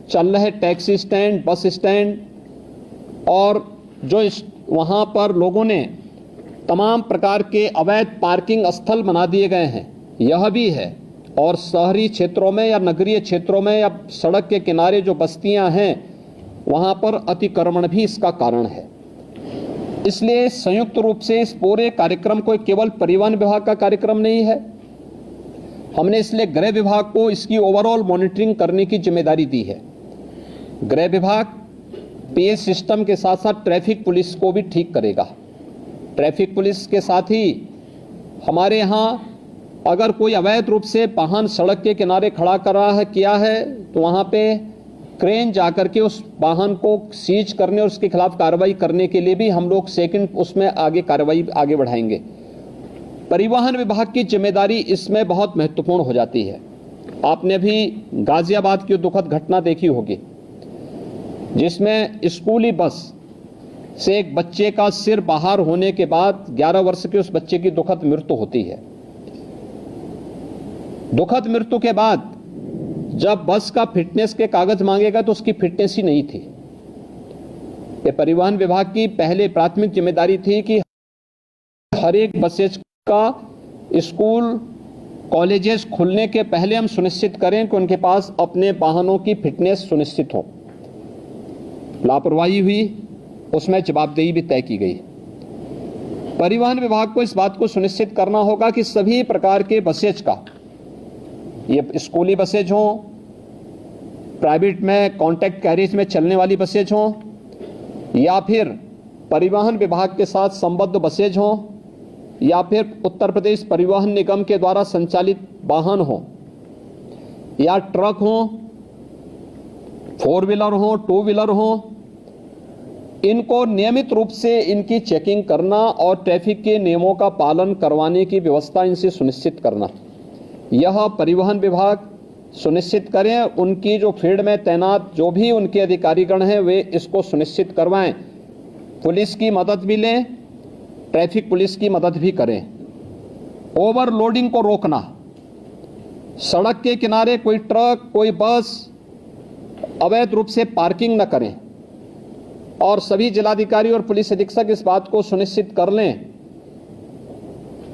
चल रहे taxi stand, bus stand और जो वहाँ पर लोगों ने तमाम प्रकार के अवैध पार्किंग स्थल बना दिए गए हैं, यह भी है। और शहरी क्षेत्रों में या नगरीय क्षेत्रों में या सड़क के किनारे जो बस्तियां हैं वहाँ पर अतिक्रमण भी इसका कारण है। इसलिए संयुक्त रूप से इस पूरे कार्यक्रम को केवल परिवहन विभाग का कार्यक्रम नहीं है, हमने इसलिए गृह विभाग को इसकी ओवरऑल मॉनिटरिंग करने की जिम्मेदारी दी है। गृह विभाग पीएस सिस्टम के साथ साथ ट्रैफिक पुलिस को भी ठीक करेगा। ट्रैफिक पुलिस के साथ ही हमारे यहाँ अगर कोई अवैध रूप से वाहन सड़क के किनारे खड़ा कर रहा है किया है तो वहाँ पे क्रेन जाकर के उस वाहन को सीज करने और उसके खिलाफ कार्रवाई करने के लिए भी हम लोग सेकंड उसमें आगे कार्रवाई आगे बढ़ाएंगे। परिवहन विभाग की जिम्मेदारी इसमें बहुत महत्वपूर्ण हो जाती है। आपने भी गाजियाबाद की दुखद घटना देखी होगी जिसमें स्कूली बस से एक बच्चे का सिर बाहर होने के बाद 11 वर्ष के उस बच्चे की दुखद मृत्यु होती है। दुखद मृत्यु के बाद जब बस का फिटनेस के कागज मांगेगा तो उसकी फिटनेस ही नहीं थी। ये परिवहन विभाग की पहले प्राथमिक जिम्मेदारी थी कि हर एक बसेज का स्कूल कॉलेजेस खुलने के पहले हम सुनिश्चित करें कि उनके पास अपने वाहनों की फिटनेस सुनिश्चित हो। लापरवाही हुई, उसमें जवाबदेही भी तय की गई। परिवहन विभाग को इस बात को सुनिश्चित करना होगा कि सभी प्रकार के बसेज का, ये स्कूली बसेज हों, प्राइवेट में कॉन्ट्रैक्ट कैरिज में चलने वाली बसेज हों या फिर परिवहन विभाग के साथ संबद्ध बसेज हों या फिर उत्तर प्रदेश परिवहन निगम के द्वारा संचालित वाहन हों या ट्रक हों, 4 व्हीलर हों, 2 व्हीलर हों, इनको नियमित रूप से इनकी चेकिंग करना और ट्रैफिक के नियमों का पालन करवाने की व्यवस्था इनसे सुनिश्चित करना, यह परिवहन विभाग सुनिश्चित करें। उनकी जो फील्ड में तैनात जो भी उनके अधिकारीगण हैं वे इसको सुनिश्चित करवाएं। पुलिस की मदद भी लें, ट्रैफिक पुलिस की मदद भी करें। ओवरलोडिंग को रोकना, सड़क के किनारे कोई ट्रक कोई बस अवैध रूप से पार्किंग न करें और सभी जिलाधिकारी और पुलिस अधीक्षक इस बात को सुनिश्चित कर लें।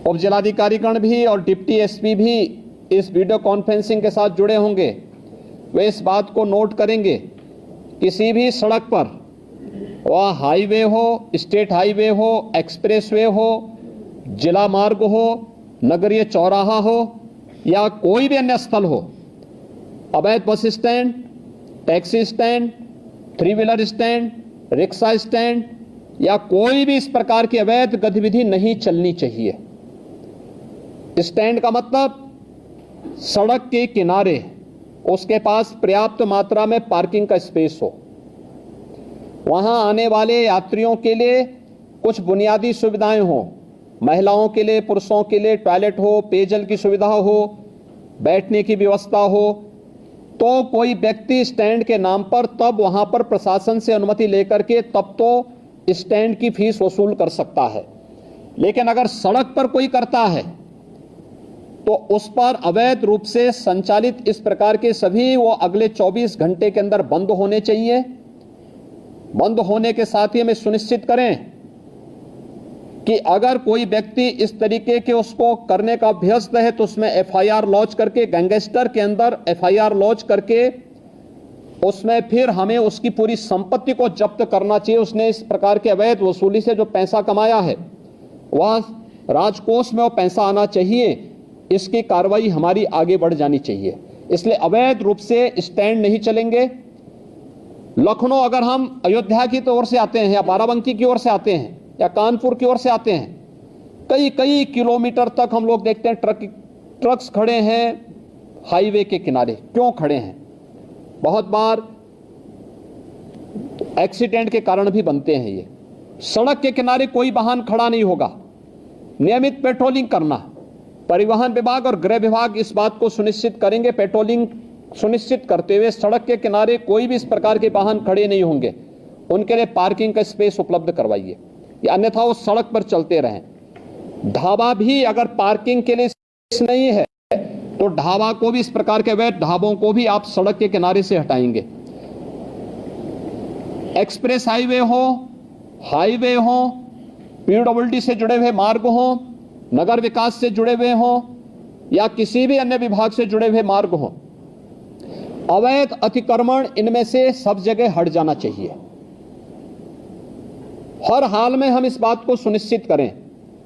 उप जिलाधिकारीगण भी और डिप्टी एसपी भी इस वीडियो कॉन्फ्रेंसिंग के साथ जुड़े होंगे, वे इस बात को नोट करेंगे किसी भी सड़क पर, वह हाईवे हो, स्टेट हाईवे हो, एक्सप्रेसवे हो, जिला मार्ग हो, नगरीय चौराहा हो या कोई भी अन्य स्थल हो, अवैध bus stand, taxi stand, 3 wheeler stand, rickshaw stand या कोई भी इस प्रकार की अवैध गतिविधि नहीं चलनी चाहिए। स्टैंड का मतलब सड़क के किनारे उसके पास पर्याप्त मात्रा में पार्किंग का स्पेस हो, वहां आने वाले यात्रियों के लिए कुछ बुनियादी सुविधाएं हो, महिलाओं के लिए, पुरुषों के लिए टॉयलेट हो, पेयजल की सुविधा हो, बैठने की व्यवस्था हो, तो कोई व्यक्ति स्टैंड के नाम पर तब वहां पर प्रशासन से अनुमति लेकर के तब तो स्टैंड की फीस वसूल कर सकता है। लेकिन अगर सड़क पर कोई करता है तो उस पर अवैध रूप से संचालित इस प्रकार के सभी वो अगले 24 घंटे के अंदर बंद होने चाहिए। बंद होने के साथ ही हमें सुनिश्चित करें कि अगर कोई व्यक्ति इस तरीके के उसको करने का अभ्यस्त है तो उसमें एफआईआर लॉन्च करके, गैंगस्टर के अंदर एफआईआर लॉन्च करके उसमें फिर हमें उसकी पूरी संपत्ति को जब्त करना चाहिए। उसने इस प्रकार के अवैध वसूली से जो पैसा कमाया है वह राजकोष में वो पैसा आना चाहिए, इसकी कार्रवाई हमारी आगे बढ़ जानी चाहिए। इसलिए अवैध रूप से स्टैंड नहीं चलेंगे। लखनऊ अगर हम अयोध्या की ओर से आते हैं या बाराबंकी की ओर से आते हैं या कानपुर की ओर से आते हैं, कई कई किलोमीटर तक हम लोग देखते हैं ट्रक्स खड़े हैं हाईवे के किनारे। क्यों खड़े हैं? बहुत बार एक्सीडेंट के कारण भी बनते हैं। ये सड़क के किनारे कोई वाहन खड़ा नहीं होगा। नियमित पेट्रोलिंग करना, परिवहन विभाग और गृह विभाग इस बात को सुनिश्चित करेंगे, पेट्रोलिंग सुनिश्चित करते हुए सड़क के किनारे कोई भी इस प्रकार के वाहन खड़े नहीं होंगे, उनके लिए पार्किंग का स्पेस उपलब्ध करवाइए, अन्यथा वो सड़क पर चलते रहें। ढाबा भी अगर पार्किंग के लिए नहीं है तो ढाबा को भी, इस प्रकार के अवैध ढाबों को भी आप सड़क के किनारे से हटाएंगे। एक्सप्रेस हाईवे हो, पीडब्ल्यूडी से जुड़े हुए मार्ग हो, नगर विकास से जुड़े हुए हो या किसी भी अन्य विभाग से जुड़े हुए मार्ग हो, अवैध अतिक्रमण इनमें से सब जगह हट जाना चाहिए। हर हाल में हम इस बात को सुनिश्चित करें,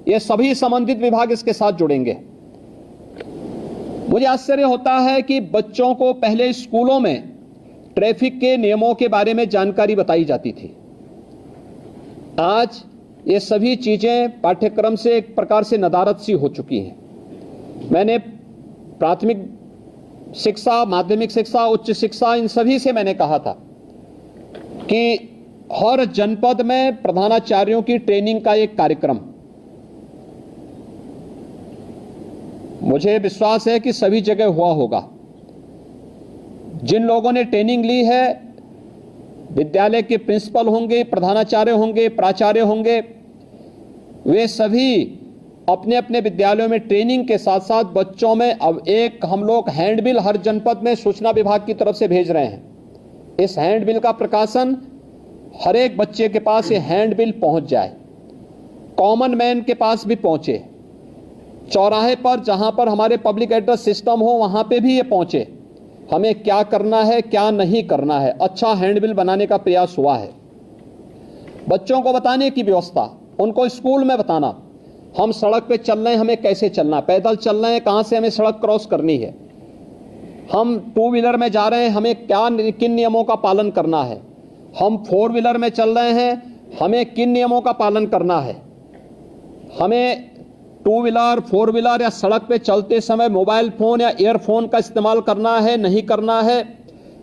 ये सभी संबंधित विभाग इसके साथ जुड़ेंगे। मुझे आश्चर्य होता है कि बच्चों को पहले स्कूलों में ट्रैफिक के नियमों के बारे में जानकारी बताई जाती थी। आज ये सभी चीजें पाठ्यक्रम से एक प्रकार से नदारद सी हो चुकी हैं। मैंने प्राथमिक शिक्षा, माध्यमिक शिक्षा, उच्च शिक्षा, इन सभी से मैंने कहा था कि हर जनपद में प्रधानाचार्यों की ट्रेनिंग का एक कार्यक्रम, मुझे विश्वास है कि सभी जगह हुआ होगा। जिन लोगों ने ट्रेनिंग ली है, विद्यालय के प्रिंसिपल होंगे, प्रधानाचार्य होंगे, प्राचार्य होंगे, वे सभी अपने अपने विद्यालयों में ट्रेनिंग के साथ साथ बच्चों में अब एक हम लोग हैंडबिल हर जनपद में सूचना विभाग की तरफ से भेज रहे हैं। इस हैंडबिल का प्रकाशन हर एक बच्चे के पास ये हैंडबिल पहुंच जाए, कॉमन मैन के पास भी पहुंचे, चौराहे पर जहां पर हमारे पब्लिक एड्रेस सिस्टम हो वहां पे भी ये पहुंचे। हमें क्या करना है, क्या नहीं करना है, अच्छा हैंडबिल बनाने का प्रयास हुआ है। बच्चों को बताने की व्यवस्था, उनको स्कूल में बताना, हम सड़क पे चल रहे हैं, हमें कैसे चलना, पैदल चल रहे हैं, कहां से हमें सड़क क्रॉस करनी है, हम टू व्हीलर में जा रहे हैं, हमें किन नियमों का पालन करना है, हम फोर व्हीलर में चल रहे हैं, हमें किन नियमों का पालन करना है, हमें टू व्हीलर, फोर व्हीलर या सड़क पे चलते समय मोबाइल फोन या ईयरफोन का इस्तेमाल करना है, नहीं करना है,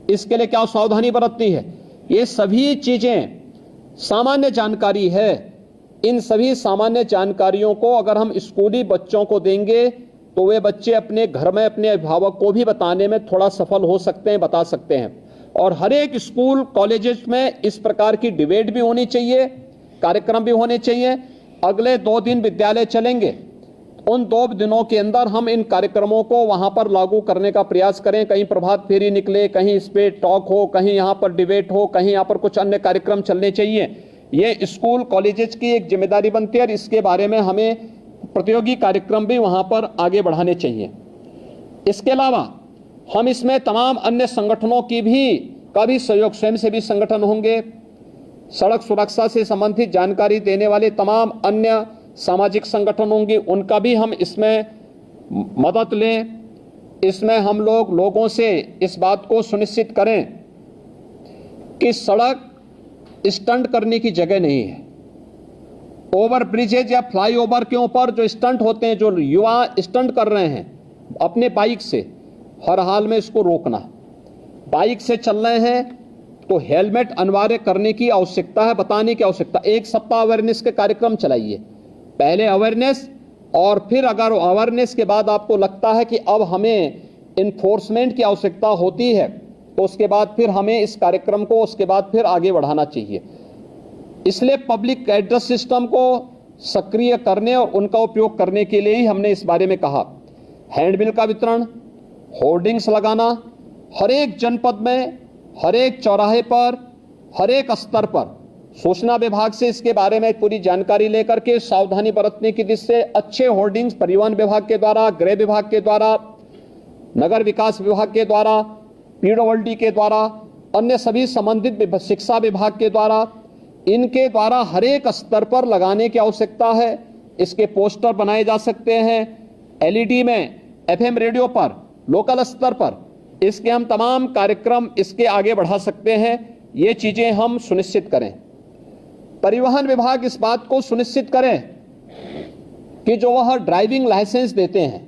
इसके लिए क्या सावधानी बरतनी है। ये सभी चीजें सामान्य जानकारी है। इन सभी सामान्य जानकारियों को अगर हम स्कूली बच्चों को देंगे तो वे बच्चे अपने घर में अपने अभिभावक को भी बताने में थोड़ा सफल हो सकते हैं, बता सकते हैं। और हर एक स्कूल कॉलेजेस में इस प्रकार की डिबेट भी होनी चाहिए, कार्यक्रम भी होने चाहिए। अगले 2 दिन विद्यालय चलेंगे, उन 2 दिनों के अंदर हम इन कार्यक्रमों को वहां पर लागू करने का प्रयास करें। कहीं प्रभात फेरी निकले, कहीं इस पे टॉक हो, कहीं यहाँ पर डिबेट हो, कहीं यहाँ पर कुछ अन्य कार्यक्रम चलने चाहिए। ये स्कूल कॉलेजेस की एक जिम्मेदारी बनती है और इसके बारे में हमें प्रतियोगी कार्यक्रम भी वहां पर आगे बढ़ाने चाहिए। इसके अलावा हम इसमें तमाम अन्य संगठनों का भी सहयोग, स्वयंसेवी संगठन होंगे, सड़क सुरक्षा से संबंधित जानकारी देने वाले तमाम अन्य सामाजिक संगठन होंगे, उनका भी हम इसमें मदद लें। इसमें हम लोगों से इस बात को सुनिश्चित करें कि सड़क स्टंट करने की जगह नहीं है। ओवर ब्रिजेज या फ्लाईओवर के ऊपर जो स्टंट होते हैं, जो युवा स्टंट कर रहे हैं अपने बाइक से, हर हाल में इसको रोकना। बाइक से चल रहे हैं तो हेलमेट अनिवार्य करने की आवश्यकता है, बताने की आवश्यकता। 1 सप्ताह अवेयरनेस के कार्यक्रम चलाइए, पहले अवेयरनेस और फिर अगर अवेयरनेस के बाद आपको लगता है कि अब हमें इन्फोर्समेंट की आवश्यकता होती है तो उसके बाद फिर हमें इस कार्यक्रम को उसके बाद फिर आगे बढ़ाना चाहिए। इसलिए पब्लिक एड्रेस सिस्टम को सक्रिय करने और उनका उपयोग करने के लिए ही हमने इस बारे में कहा। हैंडबिल का वितरण, होर्डिंग्स लगाना, हर एक जनपद में, हर एक चौराहे पर, हर एक स्तर पर सूचना विभाग से इसके बारे में पूरी जानकारी लेकर के सावधानी बरतने की दिशा से अच्छे होर्डिंग्स परिवहन विभाग के द्वारा, गृह विभाग के द्वारा, नगर विकास विभाग के द्वारा, पीडब्ल्यूडी के द्वारा, अन्य सभी संबंधित शिक्षा विभाग के द्वारा, इनके द्वारा हर एक स्तर पर लगाने की आवश्यकता है। इसके पोस्टर बनाए जा सकते हैं, एलईडी में, एफएम रेडियो पर, लोकल स्तर पर इसके हम तमाम कार्यक्रम इसके आगे बढ़ा सकते हैं। ये चीजें हम सुनिश्चित करें। परिवहन विभाग इस बात को सुनिश्चित करें कि जो वह ड्राइविंग लाइसेंस देते हैं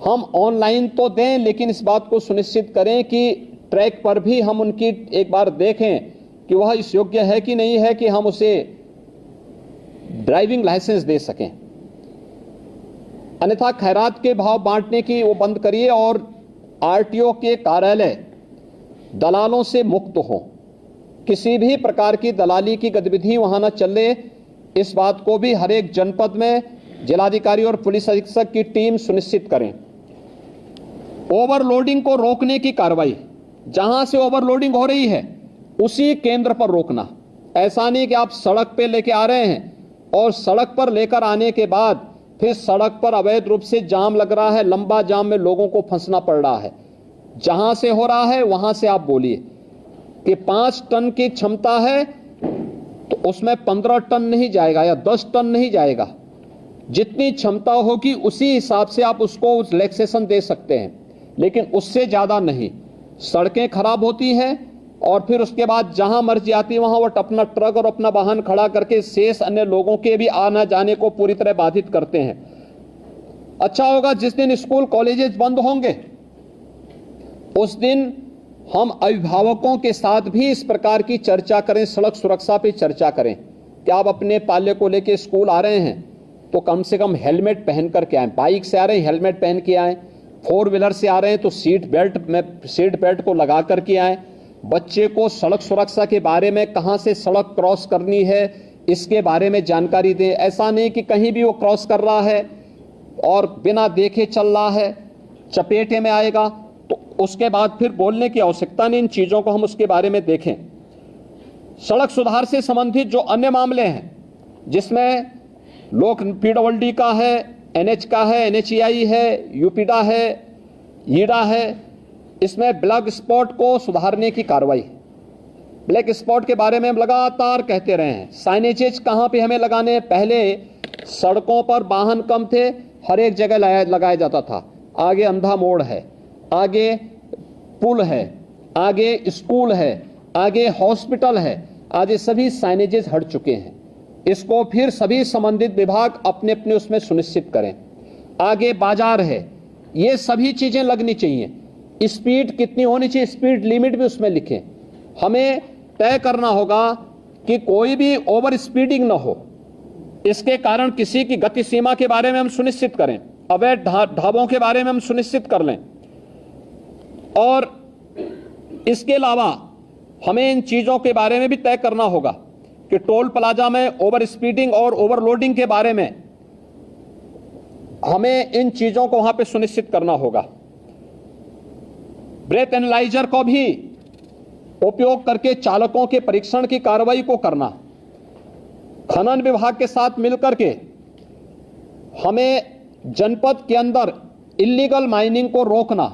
हम ऑनलाइन तो दें, लेकिन इस बात को सुनिश्चित करें कि ट्रैक पर भी हम उनकी एक बार देखें कि वह इस योग्य है कि नहीं है कि हम उसे ड्राइविंग लाइसेंस दे सकें। अन्यथा खैरात के भाव बांटने की वो बंद करिए और आरटीओ के कार्यालय दलालों से मुक्त हो, किसी भी प्रकार की दलाली की गतिविधि वहां न चले। इस बात को भी हर एक जनपद में जिलाधिकारी और पुलिस अधीक्षक की टीम सुनिश्चित करें। ओवरलोडिंग को रोकने की कार्रवाई, जहां से ओवरलोडिंग हो रही है उसी केंद्र पर रोकना। ऐसा नहीं कि आप सड़क पे लेके आ रहे हैं और सड़क पर लेकर आने के बाद फिर सड़क पर अवैध रूप से जाम लग रहा है, लंबा जाम में लोगों को फंसना पड़ रहा है। जहां से हो रहा है वहां से आप बोलिए कि 5 टन की क्षमता है तो उसमें 15 टन नहीं जाएगा या 10 टन नहीं जाएगा। जितनी क्षमता होगी उसी हिसाब से आप उसको रिलैक्सेशन दे सकते हैं, लेकिन उससे ज्यादा नहीं। सड़कें खराब होती हैं और फिर उसके बाद जहां मर्जी आती है वहां वो अपना ट्रक और अपना वाहन खड़ा करके शेष अन्य लोगों के भी आना जाने को पूरी तरह बाधित करते हैं। अच्छा होगा जिस दिन स्कूल कॉलेजेस बंद होंगे उस दिन हम अभिभावकों के साथ भी इस प्रकार की चर्चा करें, सड़क सुरक्षा पे चर्चा करें कि आप अपने पाल्य को लेके स्कूल आ रहे हैं तो कम से कम हेलमेट पहन करके आए। बाइक से आ रहे हैं हेलमेट पहन के आए, 4 व्हीलर से आ रहे हैं तो सीट बेल्ट को लगा करके आए। बच्चे को सड़क सुरक्षा के बारे में, कहां से सड़क क्रॉस करनी है इसके बारे में जानकारी दें। ऐसा नहीं कि कहीं भी वो क्रॉस कर रहा है और बिना देखे चल रहा है, चपेटे में आएगा तो उसके बाद फिर बोलने की आवश्यकता नहीं। इन चीजों को हम उसके बारे में देखें। सड़क सुधार से संबंधित जो अन्य मामले हैं जिसमें लोक पीडब्ल्यूडी का है, एनएच का है, एनएचईआई है, यूपीडा है, ईडा है, इसमें ब्लैक स्पॉट को सुधारने की कार्रवाई। ब्लैक स्पॉट के बारे में हम लगातार कहते रहे हैं। साइनेजेज कहां पे हमें लगाने, पहले सड़कों पर वाहन कम थे, हर एक जगह लगाया जाता था। आगे अंधा मोड़ है, आगे पुल है, आगे स्कूल है, आगे हॉस्पिटल है, आज ये सभी साइनेजेस हट चुके हैं। इसको फिर सभी संबंधित विभाग अपने अपने उसमें सुनिश्चित करें। आगे बाजार है, ये सभी चीजें लगनी चाहिए। स्पीड कितनी होनी चाहिए, स्पीड लिमिट भी उसमें लिखें। हमें तय करना होगा कि कोई भी ओवर स्पीडिंग ना हो, इसके कारण किसी की गति सीमा के बारे में हम सुनिश्चित करें। अवैध ढाबों के बारे में हम सुनिश्चित कर लें। और इसके अलावा हमें इन चीजों के बारे में भी तय करना होगा कि टोल प्लाजा में ओवर स्पीडिंग और ओवरलोडिंग के बारे में हमें इन चीजों को वहां पे सुनिश्चित करना होगा। ब्रेथ एनालाइजर को भी उपयोग करके चालकों के परीक्षण की कार्रवाई को करना। खनन विभाग के साथ मिलकर के हमें जनपद के अंदर इल्लीगल माइनिंग को रोकना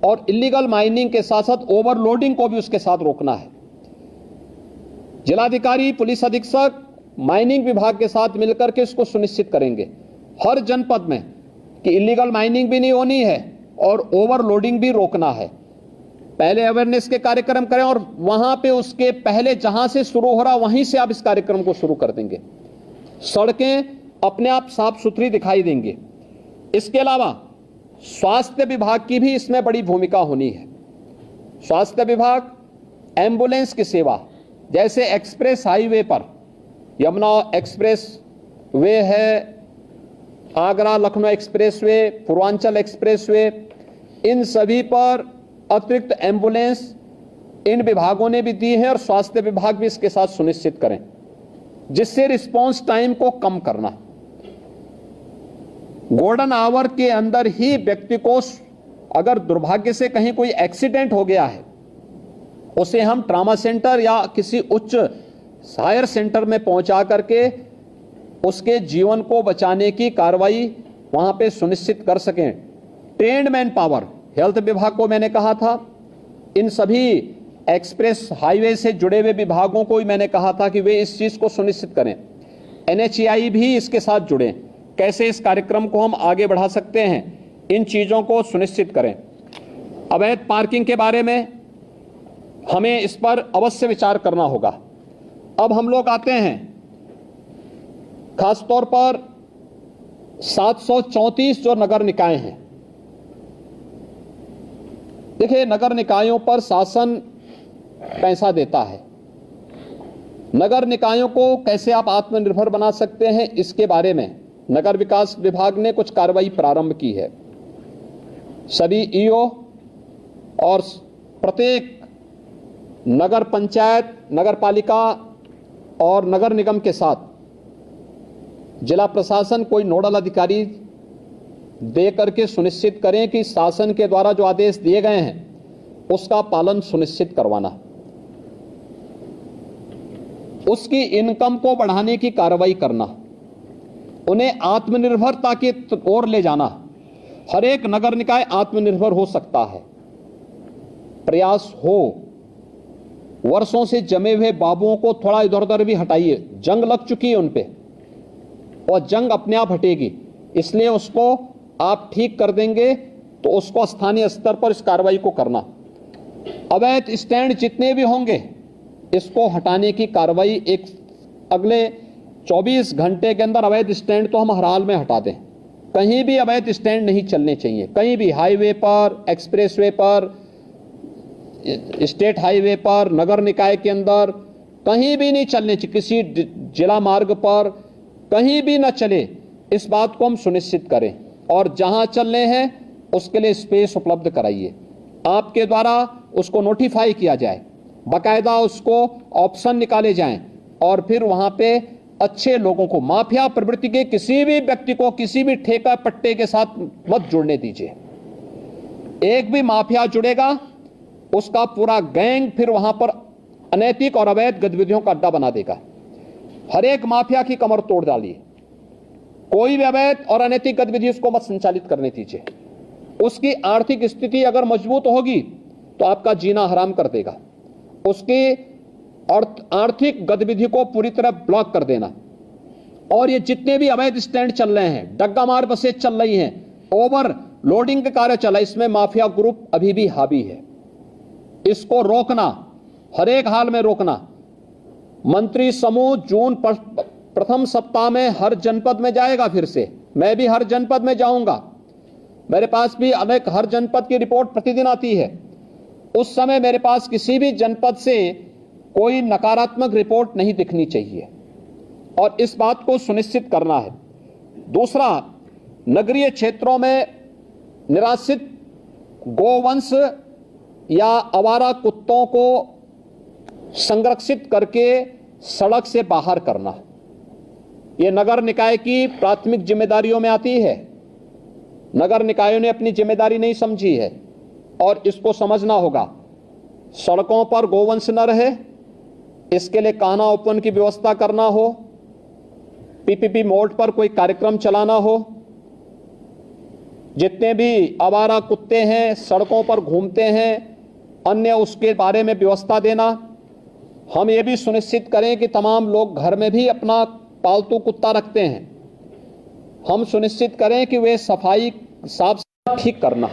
और इल्लीगल माइनिंग के साथ साथ ओवरलोडिंग को भी उसके साथ रोकना है। जिलाधिकारी, पुलिस अधीक्षक माइनिंग विभाग के साथ मिलकर के इसको सुनिश्चित करेंगे हर जनपद में कि इल्लीगल माइनिंग भी नहीं होनी है और ओवरलोडिंग भी रोकना है। पहले अवेयरनेस के कार्यक्रम करें और वहां पे उसके पहले जहां से शुरू हो रहा वहीं से आप इस कार्यक्रम को शुरू कर देंगे। सड़कें अपने आप साफ सुथरी दिखाई देंगी। इसके अलावा स्वास्थ्य विभाग की भी इसमें बड़ी भूमिका होनी है। स्वास्थ्य विभाग एम्बुलेंस की सेवा, जैसे एक्सप्रेस हाईवे पर यमुना एक्सप्रेस वे है, Agra Lucknow expressway, Purvanchal expressway, इन सभी पर अतिरिक्त एम्बुलेंस इन विभागों ने भी दी है और स्वास्थ्य विभाग भी इसके साथ सुनिश्चित करें, जिससे रिस्पांस टाइम को कम करना। गोल्डन आवर के अंदर ही व्यक्ति को अगर दुर्भाग्य से कहीं कोई एक्सीडेंट हो गया है उसे हम ट्रॉमा सेंटर या किसी उच्च हायर सेंटर में पहुंचा करके उसके जीवन को बचाने की कार्रवाई वहां पे सुनिश्चित कर सकें। ट्रेन्ड मैन पावर, हेल्थ विभाग को मैंने कहा था, इन सभी एक्सप्रेस हाईवे से जुड़े हुए विभागों को भी मैंने कहा था कि वे इस चीज को सुनिश्चित करें। एनएचईआई भी इसके साथ जुड़े, कैसे इस कार्यक्रम को हम आगे बढ़ा सकते हैं, इन चीजों को सुनिश्चित करें। अवैध पार्किंग के बारे में हमें इस पर अवश्य विचार करना होगा। अब हम लोग आते हैं खासतौर पर 734 जो नगर निकाय हैं। देखिए, नगर निकायों पर शासन पैसा देता है। नगर निकायों को कैसे आप आत्मनिर्भर बना सकते हैं, इसके बारे में नगर विकास विभाग ने कुछ कार्रवाई प्रारंभ की है। सभी ईओ और प्रत्येक नगर पंचायत, नगर पालिका और नगर निगम के साथ जिला प्रशासन कोई नोडल अधिकारी दे करके सुनिश्चित करें कि शासन के द्वारा जो आदेश दिए गए हैं उसका पालन सुनिश्चित करवाना। उसकी इनकम को बढ़ाने की कार्रवाई करना, उन्हें आत्मनिर्भरता की ओर ले जाना। हर एक नगर निकाय आत्मनिर्भर हो सकता है, प्रयास हो। वर्षों से जमे हुए बाबुओं को थोड़ा इधर उधर भी हटाइए, जंग लग चुकी है उन पे और जंग अपने आप हटेगी, इसलिए उसको आप ठीक कर देंगे तो उसको स्थानीय स्तर पर इस कार्रवाई को करना। अवैध स्टैंड जितने भी होंगे इसको हटाने की कार्रवाई एक अगले 24 घंटे के अंदर अवैध स्टैंड तो हम हर हाल में हटा दें। कहीं भी अवैध स्टैंड नहीं चलने चाहिए, कहीं भी, हाईवे पर, एक्सप्रेसवे पर, स्टेट हाईवे पर, नगर निकाय के अंदर कहीं भी नहीं चलने चाहिए, किसी जिला मार्ग पर कहीं भी न चले। इस बात को हम सुनिश्चित करें और जहां चलने हैं उसके लिए स्पेस उपलब्ध कराइए। आपके द्वारा उसको नोटिफाई किया जाए, बाकायदा उसको ऑप्शन निकाले जाएं और फिर वहां पे अच्छे लोगों को, माफिया प्रवृत्ति के किसी भी व्यक्ति को किसी भी ठेका पट्टे के साथ मत जुड़ने दीजिए। एक भी माफिया जुड़ेगा उसका पूरा गैंग फिर वहां पर अनैतिक और अवैध गतिविधियों का अड्डा बना देगा। हर एक माफिया की कमर तोड़ डालिए, कोई भी अवैध और अनैतिक गतिविधि उसको मत संचालित करने दीजिए। उसकी आर्थिक स्थिति अगर मजबूत होगी तो आपका जीना हराम कर देगा। उसकी आर्थिक गतिविधि को पूरी तरह ब्लॉक कर देना। और ये जितने भी अवैध स्टैंड चल रहे हैं, डग्गा मार बसें चल रही हैं, ओवर लोडिंग का कार्य चला, इसमें माफिया ग्रुप अभी भी हावी है। इसको रोकना, हर एक हाल में रोकना। मंत्री समूह जून प्रथम सप्ताह में हर जनपद में जाएगा। फिर से मैं भी हर जनपद में जाऊंगा, मेरे पास भी अनेक हर जनपद की रिपोर्ट प्रतिदिन आती है। उस समय मेरे पास किसी भी जनपद से कोई नकारात्मक रिपोर्ट नहीं दिखनी चाहिए और इस बात को सुनिश्चित करना है। दूसरा, नगरीय क्षेत्रों में निराश्रित गोवंश या आवारा कुत्तों को संरक्षित करके सड़क से बाहर करना, यह नगर निकाय की प्राथमिक जिम्मेदारियों में आती है। नगर निकायों ने अपनी जिम्मेदारी नहीं समझी है और इसको समझना होगा। सड़कों पर गोवंश न रहे, इसके लिए कान्हा ओपन की व्यवस्था करना हो, पीपीपी मोड पर कोई कार्यक्रम चलाना हो, जितने भी आवारा कुत्ते हैं सड़कों पर घूमते हैं अन्य, उसके बारे में व्यवस्था देना। हम ये भी सुनिश्चित करें कि तमाम लोग घर में भी अपना पालतू कुत्ता रखते हैं, हम सुनिश्चित करें कि वे सफाई साफ ठीक करना।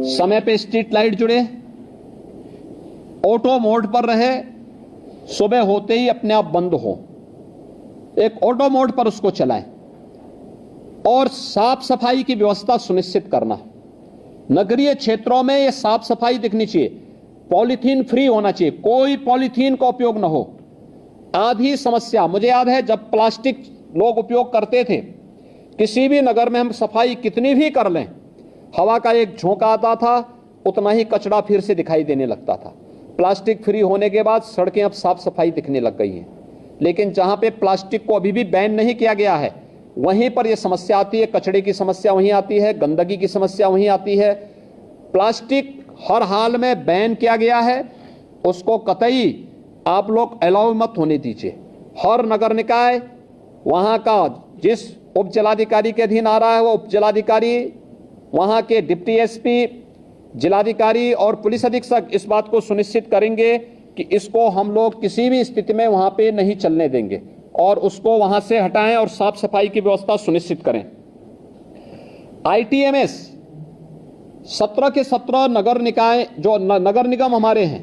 समय पे स्ट्रीट लाइट जुड़े, ऑटो मोड पर रहे, सुबह होते ही अपने आप बंद हो, एक ऑटो मोड पर उसको चलाएं और साफ सफाई की व्यवस्था सुनिश्चित करना। नगरीय क्षेत्रों में यह साफ सफाई दिखनी चाहिए, पॉलीथीन फ्री होना चाहिए, कोई पॉलीथीन का उपयोग न हो। आधी समस्या मुझे याद है, जब प्लास्टिक लोग उपयोग करते थे, किसी भी नगर में हम सफाई कितनी भी कर लें, हवा का एक झोंका आता था, उतना ही कचरा फिर से दिखाई देने लगता था। प्लास्टिक फ्री होने के बाद सड़कें अब साफ सफाई दिखने लग गई हैं, लेकिन जहां पे प्लास्टिक को अभी भी बैन नहीं किया गया है वहीं पर यह समस्या आती है, कचरे की समस्या वहीं आती है, गंदगी की समस्या वहीं आती है। प्लास्टिक हर हाल में बैन किया गया है, उसको कतई आप लोग अलाउ मत होने दीजिए। हर नगर निकाय वहां का जिस उप जिलाधिकारी के अधीन आ रहा है वो उप जिलाधिकारी, वहां के डिप्टी एसपी, जिलाधिकारी और पुलिस अधीक्षक इस बात को सुनिश्चित करेंगे कि इसको हम लोग किसी भी स्थिति में वहां पे नहीं चलने देंगे और उसको वहां से हटाएं और साफ सफाई की व्यवस्था सुनिश्चित करें। आईटीएमएस 17 के 17 नगर निकाय जो नगर निगम हमारे हैं,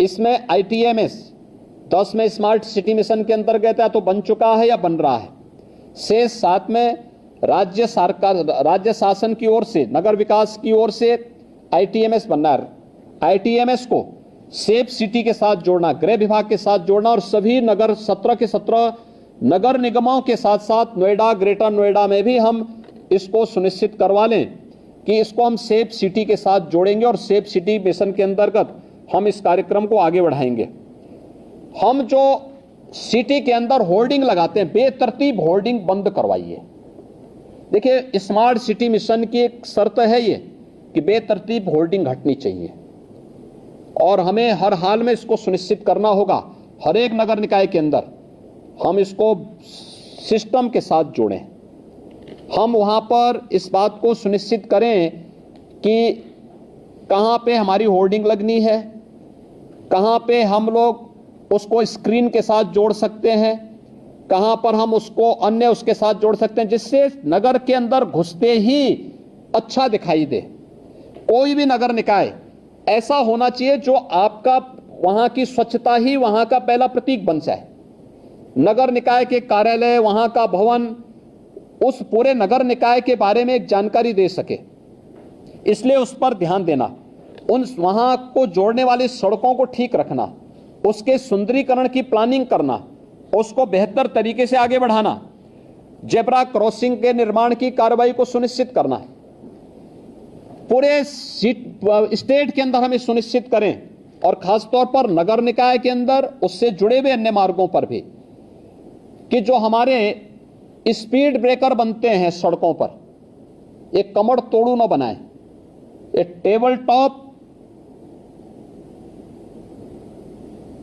इसमें आईटीएमएस 10 में स्मार्ट सिटी मिशन के अंतर्गत है तो बन चुका है या बन रहा है, शेष 7 में राज्य सरकार, राज्य शासन की ओर से, नगर विकास की ओर से आईटीएमएस बनना है। आईटीएमएस को सेफ सिटी के साथ जोड़ना, गृह विभाग के साथ जोड़ना और सभी नगर 17 के 17 नगर निगमों के साथ साथ नोएडा, ग्रेटर नोएडा में भी हम इसको सुनिश्चित करवा लें कि इसको हम सेफ सिटी के साथ जोड़ेंगे और सेफ सिटी मिशन के अंतर्गत हम इस कार्यक्रम को आगे बढ़ाएंगे। हम जो सिटी के अंदर होर्डिंग लगाते हैं, बेतरतीब होर्डिंग बंद करवाइए। देखिए, स्मार्ट सिटी मिशन की एक शर्त है ये कि बेतरतीब होर्डिंग हटनी चाहिए और हमें हर हाल में इसको सुनिश्चित करना होगा। हर एक नगर निकाय के अंदर हम इसको सिस्टम के साथ जोड़ें। हम वहां पर इस बात को सुनिश्चित करें कि कहां पे हमारी होर्डिंग लगनी है, कहां पे हम लोग उसको स्क्रीन के साथ जोड़ सकते हैं, कहां पर हम उसको अन्य उसके साथ जोड़ सकते हैं, जिससे नगर के अंदर घुसते ही अच्छा दिखाई दे। कोई भी नगर निकाय ऐसा होना चाहिए जो आपका वहां की स्वच्छता ही वहां का पहला प्रतीक बन जाए। नगर निकाय के कार्यालय, वहां का भवन उस पूरे नगर निकाय के बारे में एक जानकारी दे सके, इसलिए उस पर ध्यान देना, उन वहां को जोड़ने वाली सड़कों को ठीक रखना, उसके सुंदरीकरण की प्लानिंग करना, उसको बेहतर तरीके से आगे बढ़ाना, जेब्रा क्रॉसिंग के निर्माण की कार्रवाई को सुनिश्चित करना। पूरे स्टेट के अंदर हमें सुनिश्चित करें, और खासतौर पर नगर निकाय के अंदर उससे जुड़े हुए अन्य मार्गों पर भी, कि जो हमारे स्पीड ब्रेकर बनते हैं सड़कों पर, एक कमर तोड़ू न बनाए, एक टेबल टॉप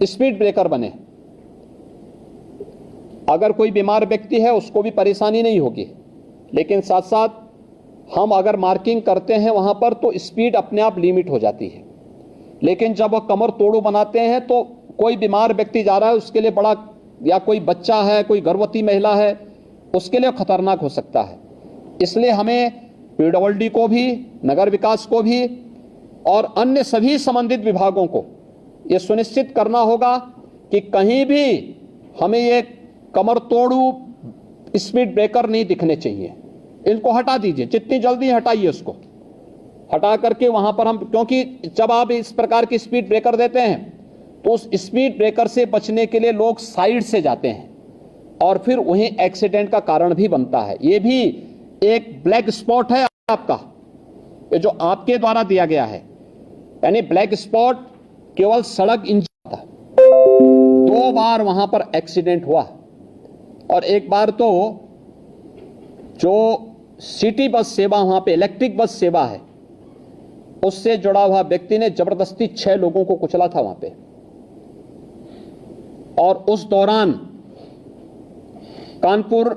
स्पीड ब्रेकर बने। अगर कोई बीमार व्यक्ति है उसको भी परेशानी नहीं होगी, लेकिन साथ साथ हम अगर मार्किंग करते हैं वहां पर तो स्पीड अपने आप लिमिट हो जाती है। लेकिन जब वह कमर तोड़ू बनाते हैं तो कोई बीमार व्यक्ति जा रहा है उसके लिए बड़ा, या कोई बच्चा है, कोई गर्भवती महिला है, उसके लिए खतरनाक हो सकता है। इसलिए हमें पीडब्ल्यूडी को भी, नगर विकास को भी और अन्य सभी संबंधित विभागों को यह सुनिश्चित करना होगा कि कहीं भी हमें ये कमर तोड़ू स्पीड ब्रेकर नहीं दिखने चाहिए। इनको हटा दीजिए, जितनी जल्दी हटाइए उसको, हटा करके वहां पर हम, क्योंकि जब आप इस प्रकार की स्पीड ब्रेकर देते हैं तो उस स्पीड ब्रेकर से बचने के लिए लोग साइड से जाते हैं और फिर वहीं एक्सीडेंट का कारण भी बनता है। ये भी एक ब्लैक स्पॉट है आपका, ये जो आपके द्वारा दिया गया है, यानी ब्लैक स्पॉट केवल सड़क इंजन था। 2 बार वहां पर एक्सीडेंट हुआ, और एक बार तो जो सिटी बस सेवा, वहां पे इलेक्ट्रिक बस सेवा है, उससे जुड़ा हुआ व्यक्ति ने जबरदस्ती 6 लोगों को कुचला था वहां पे। और उस दौरान कानपुर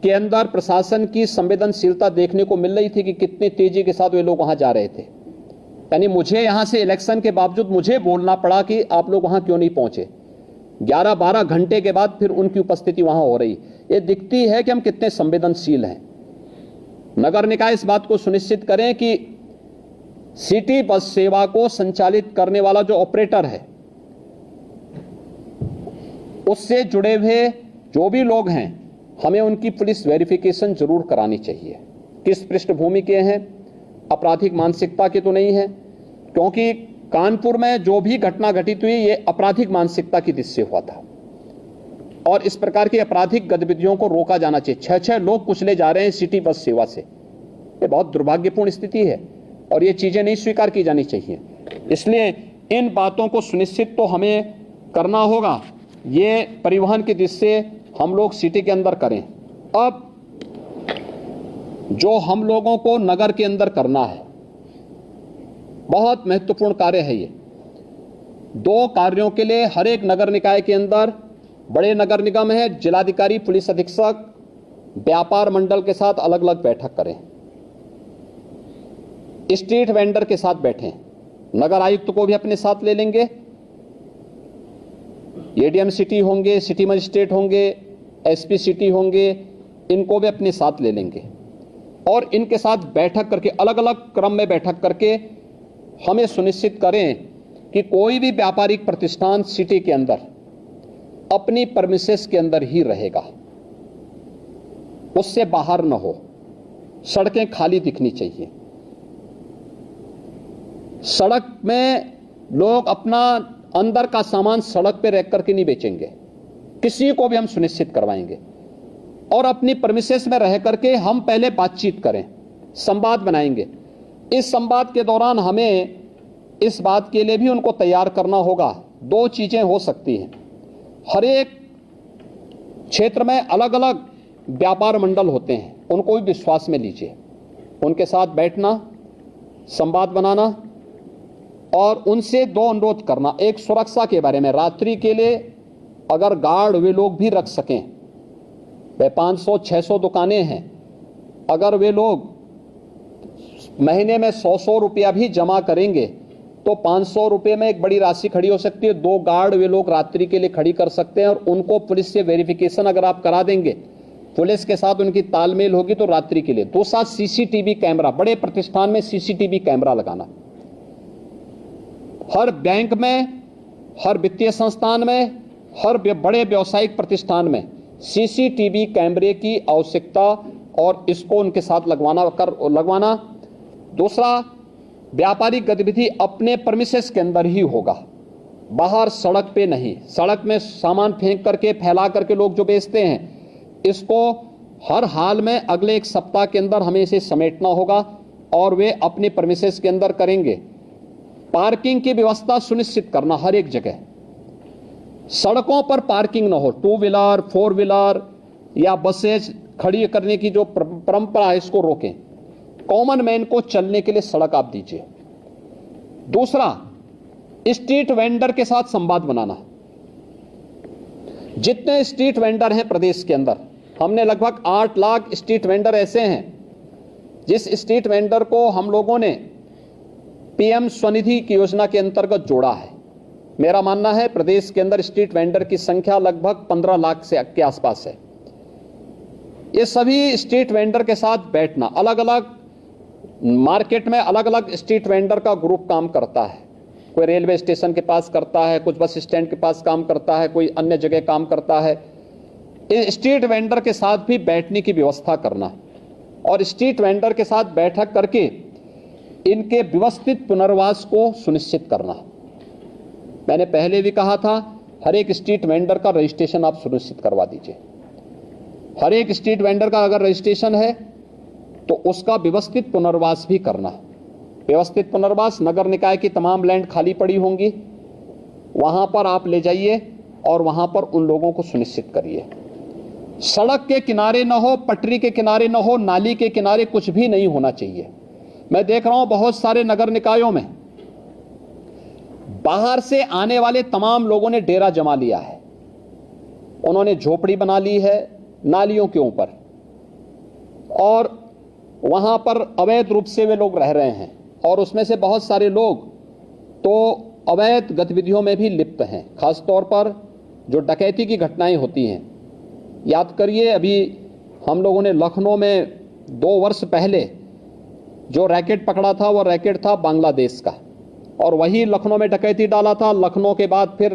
के अंदर प्रशासन की संवेदनशीलता देखने को मिल रही थी कि कितनी तेजी के साथ वे लोग वहां जा रहे थे। यानी मुझे यहां से इलेक्शन के बावजूद मुझे बोलना पड़ा कि आप लोग वहां क्यों नहीं पहुंचे। 11-12 घंटे के बाद फिर उनकी उपस्थिति वहां हो रही। ये दिखती है कि हम कितने संवेदनशील हैं। नगर निकाय इस बात को सुनिश्चित करें कि सिटी बस सेवा को संचालित करने वाला जो ऑपरेटर है, उससे जुड़े हुए जो भी लोग हैं, हमें उनकी पुलिस वेरिफिकेशन जरूर करानी चाहिए। किस पृष्ठभूमि के हैं, आपराधिक मानसिकता के तो नहीं है, क्योंकि कानपुर में जो भी घटना घटित हुई ये आपराधिक मानसिकता की दृष्टि से हुआ था, और इस प्रकार की आपराधिक गतिविधियों को रोका जाना चाहिए। 6-6 लोग कुचले जा रहे हैं सिटी बस सेवा से, ये बहुत दुर्भाग्यपूर्ण स्थिति है और ये चीजें नहीं स्वीकार की जानी चाहिए। इसलिए इन बातों को सुनिश्चित तो हमें करना होगा, ये परिवहन की दृष्टि से हम लोग सिटी के अंदर करें। अब जो हम लोगों को नगर के अंदर करना है, बहुत महत्वपूर्ण कार्य है ये। 2 कार्यों के लिए हर एक नगर निकाय के अंदर, बड़े नगर निगम है, जिलाधिकारी, पुलिस अधीक्षक, व्यापार मंडल के साथ अलग अलग बैठक करें, स्ट्रीट वेंडर के साथ बैठें, नगर आयुक्त को भी अपने साथ ले लेंगे, एडीएम सिटी होंगे, सिटी मजिस्ट्रेट होंगे, एसपी सिटी होंगे, इनको भी अपने साथ ले लेंगे और इनके साथ बैठक करके, अलग अलग क्रम में बैठक करके हमें सुनिश्चित करें कि कोई भी व्यापारिक प्रतिष्ठान सिटी के अंदर अपनी परमिसेस के अंदर ही रहेगा, उससे बाहर न हो। सड़कें खाली दिखनी चाहिए। सड़क में लोग अपना अंदर का सामान सड़क पे रख करके नहीं बेचेंगे, किसी को भी हम सुनिश्चित करवाएंगे। और अपनी परमिसेस में रह करके हम पहले बातचीत करें, संवाद बनाएंगे। इस संवाद के दौरान हमें इस बात के लिए भी उनको तैयार करना होगा। 2 चीजें हो सकती हैं, हर एक क्षेत्र में अलग अलग व्यापार मंडल होते हैं, उनको भी विश्वास में लीजिए, उनके साथ बैठना, संवाद बनाना और उनसे दो अनुरोध करना। एक, सुरक्षा के बारे में, रात्रि के लिए अगर गार्ड वे लोग भी रख सकें, वे 500-600 दुकानें हैं, अगर वे लोग महीने में 100-100 रुपया भी जमा करेंगे तो 500 रुपये में एक बड़ी राशि खड़ी हो सकती है। 2 गार्ड वे लोग रात्रि के लिए खड़ी कर सकते हैं और उनको पुलिस से वेरिफिकेशन अगर आप करा देंगे, पुलिस के साथ उनकी तालमेल होगी तो रात्रि के लिए। दूसरा, सीसीटीवी कैमरा, बड़े प्रतिष्ठान में सीसीटीवी कैमरा लगाना। हर बैंक में, हर वित्तीय संस्थान में, हर बड़े व्यावसायिक प्रतिष्ठान में सीसीटीवी कैमरे की आवश्यकता और इसको उनके साथ लगवाना। दूसरा, व्यापारिक गतिविधि अपने प्रेमिसेस के अंदर ही होगा, बाहर सड़क पे नहीं। सड़क में सामान फेंक करके, फैला करके लोग जो बेचते हैं, इसको हर हाल में अगले 1 सप्ताह के अंदर हमें इसे समेटना होगा और वे अपने प्रेमिसेस के अंदर करेंगे। पार्किंग की व्यवस्था सुनिश्चित करना हर एक जगह। सड़कों पर पार्किंग ना हो, 2 व्हीलर 4 व्हीलर या बसेज खड़ी करने की जो परंपरा है इसको रोकें। कॉमन मैन को चलने के लिए सड़क आप दीजिए। दूसरा, स्ट्रीट वेंडर के साथ संवाद बनाना। जितने स्ट्रीट वेंडर हैं प्रदेश के अंदर, हमने लगभग 8 लाख स्ट्रीट वेंडर ऐसे हैं जिस स्ट्रीट वेंडर को हम लोगों ने पीएम स्वनिधि की योजना के अंतर्गत जोड़ा है। मेरा मानना है प्रदेश के अंदर स्ट्रीट वेंडर की संख्या लगभग 15 लाख से के आसपास है। ये सभी स्ट्रीट वेंडर के साथ बैठना, अलग अलग मार्केट में अलग अलग स्ट्रीट वेंडर का ग्रुप काम करता है। कोई रेलवे स्टेशन के पास करता है, कुछ बस स्टैंड के पास काम करता है, कोई अन्य जगह काम करता है। इन स्ट्रीट वेंडर के साथ भी बैठने की व्यवस्था करना और स्ट्रीट वेंडर के साथ बैठक करके इनके व्यवस्थित पुनर्वास को सुनिश्चित करना। मैंने पहले भी कहा था, हर एक स्ट्रीट वेंडर का रजिस्ट्रेशन आप सुनिश्चित करवा दीजिए। हर एक स्ट्रीट वेंडर का अगर रजिस्ट्रेशन है तो उसका व्यवस्थित पुनर्वास भी करना। व्यवस्थित पुनर्वास, नगर निकाय की तमाम लैंड खाली पड़ी होंगी, वहां पर आप ले जाइए और वहां पर उन लोगों को सुनिश्चित करिए। सड़क के किनारे न हो, पटरी के किनारे न हो, नाली के किनारे कुछ भी नहीं होना चाहिए। मैं देख रहा हूं बहुत सारे नगर निकायों में बाहर से आने वाले तमाम लोगों ने डेरा जमा लिया है। उन्होंने झोपड़ी बना ली है नालियों के ऊपर और वहां पर अवैध रूप से वे लोग रह रहे हैं और उसमें से बहुत सारे लोग तो अवैध गतिविधियों में भी लिप्त हैं। खासतौर पर जो डकैती की घटनाएं होती हैं, याद करिए अभी हम लोगों ने लखनऊ में 2 वर्ष पहले जो रैकेट पकड़ा था वो रैकेट था बांग्लादेश का और वही लखनऊ में डकैती डाला था। लखनऊ के बाद फिर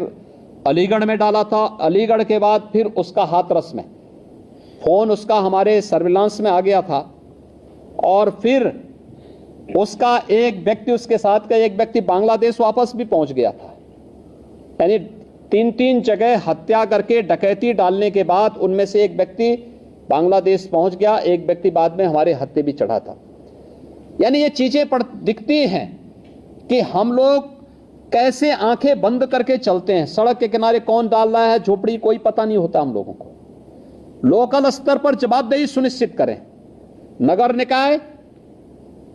अलीगढ़ में डाला था, अलीगढ़ के बाद फिर उसका हाथरस में फोन उसका हमारे सर्विलांस में आ गया था और फिर उसका एक व्यक्ति, उसके साथ का एक व्यक्ति बांग्लादेश वापस भी पहुंच गया था। यानी 3 जगह हत्या करके डकैती डालने के बाद उनमें से एक व्यक्ति बांग्लादेश पहुंच गया, एक व्यक्ति बाद में हमारे हत्थे भी चढ़ा था। यानी ये चीजें दिखती हैं कि हम लोग कैसे आंखें बंद करके चलते हैं। सड़क के किनारे कौन डाल रहा है झोपड़ी, कोई पता नहीं होता हम लोगों को। लोकल स्तर पर जवाबदेही सुनिश्चित करें। नगर निकाय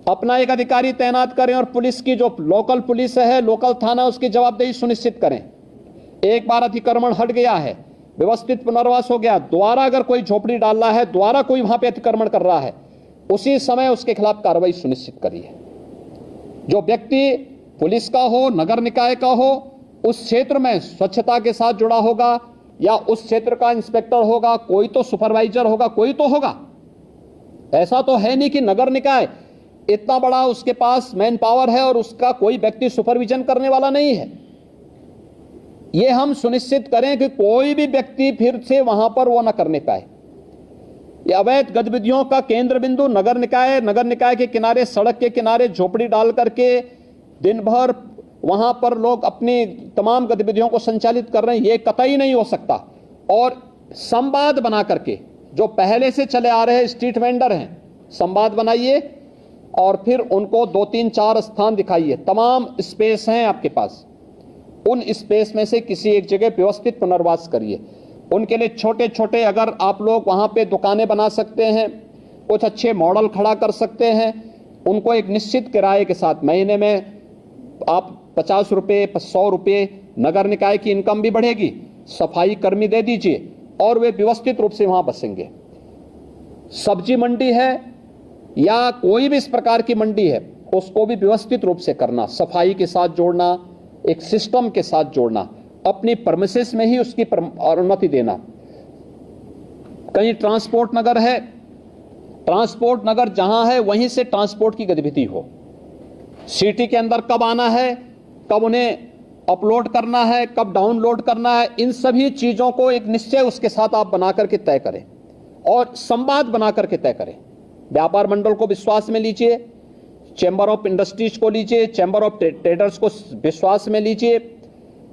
अपना एक अधिकारी तैनात करें और पुलिस की जो लोकल पुलिस है, लोकल थाना, उसकी जवाबदेही सुनिश्चित करें। एक बार अतिक्रमण हट गया है, व्यवस्थित पुनर्वास हो गया, दोबारा अगर कोई झोपड़ी डाल रहा है, दोबारा कोई वहां पे अतिक्रमण कर रहा है, उसी समय उसके खिलाफ कार्रवाई सुनिश्चित करिए। जो व्यक्ति पुलिस का हो, नगर निकाय का हो, उस क्षेत्र में स्वच्छता के साथ जुड़ा होगा या उस क्षेत्र का इंस्पेक्टर होगा, कोई तो सुपरवाइजर होगा, कोई तो होगा। ऐसा तो है नहीं कि नगर निकाय इतना बड़ा उसके पास मैन पावर है और उसका कोई व्यक्ति सुपरविजन करने वाला नहीं है। यह हम सुनिश्चित करें कि कोई भी व्यक्ति फिर से वहां पर वो न करने पाए। यह अवैध गतिविधियों का केंद्र बिंदु नगर निकाय के किनारे, सड़क के किनारे झोपड़ी डाल करके दिन भर वहां पर लोग अपनी तमाम गतिविधियों को संचालित कर रहे हैं, ये कतई नहीं हो सकता। और संवाद बना करके जो पहले से चले आ रहे स्ट्रीट वेंडर हैं, संवाद बनाइए और फिर उनको 2, 3, 4 स्थान दिखाइए। तमाम स्पेस हैं आपके पास, उन स्पेस में से किसी एक जगह व्यवस्थित पुनर्वास करिए। उनके लिए छोटे छोटे अगर आप लोग वहां पे दुकानें बना सकते हैं, कुछ अच्छे मॉडल खड़ा कर सकते हैं, उनको एक निश्चित किराए के साथ महीने में आप 50 रुपये 100 रुपये नगर निकाय की इनकम भी बढ़ेगी, सफाई कर्मी दे दीजिए और वे व्यवस्थित रूप से वहां बसेंगे। सब्जी मंडी है या कोई भी इस प्रकार की मंडी है, उसको भी व्यवस्थित रूप से करना, सफाई के साथ जोड़ना, एक सिस्टम के साथ जोड़ना, अपनी परमिसेस में ही उसकी अनुमति देना। कहीं ट्रांसपोर्ट नगर है, ट्रांसपोर्ट नगर जहां है वहीं से ट्रांसपोर्ट की गतिविधि हो। सिटी के अंदर कब आना है, कब उन्हें अपलोड करना है, कब डाउनलोड करना है, इन सभी चीजों को एक निश्चय उसके साथ आप बना करके तय करें और संवाद बना करके तय करें। व्यापार मंडल को विश्वास में लीजिए, चैम्बर ऑफ इंडस्ट्रीज को लीजिए, चैम्बर ऑफ ट्रेडर्स को विश्वास में लीजिए,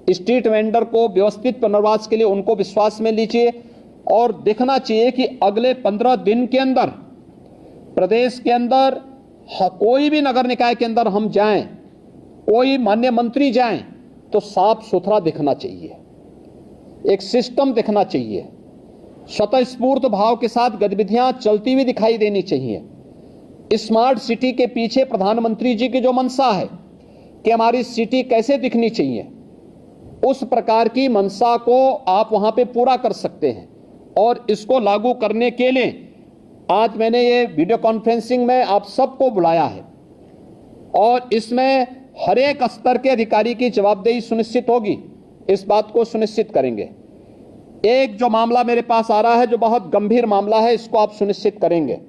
स्ट्रीट वेंडर को व्यवस्थित पुनर्वास के लिए उनको विश्वास में लीजिए और देखना चाहिए कि अगले 15 दिन के अंदर प्रदेश के अंदर कोई भी नगर निकाय के अंदर हम जाएं, कोई माननीय मंत्री जाएं तो साफ सुथरा दिखना चाहिए, एक सिस्टम दिखना चाहिए, स्वतःस्फूर्त भाव के साथ गतिविधियां चलती हुई दिखाई देनी चाहिए। स्मार्ट सिटी के पीछे प्रधानमंत्री जी की जो मंशा है कि हमारी सिटी कैसे दिखनी चाहिए, उस प्रकार की मंशा को आप वहां पे पूरा कर सकते हैं। और इसको लागू करने के लिए आज मैंने ये वीडियो कॉन्फ्रेंसिंग में आप सबको बुलाया है और इसमें हर एक स्तर के अधिकारी की जवाबदेही सुनिश्चित होगी, इस बात को सुनिश्चित करेंगे। एक जो मामला मेरे पास आ रहा है जो बहुत गंभीर मामला है, इसको आप सुनिश्चित करेंगे।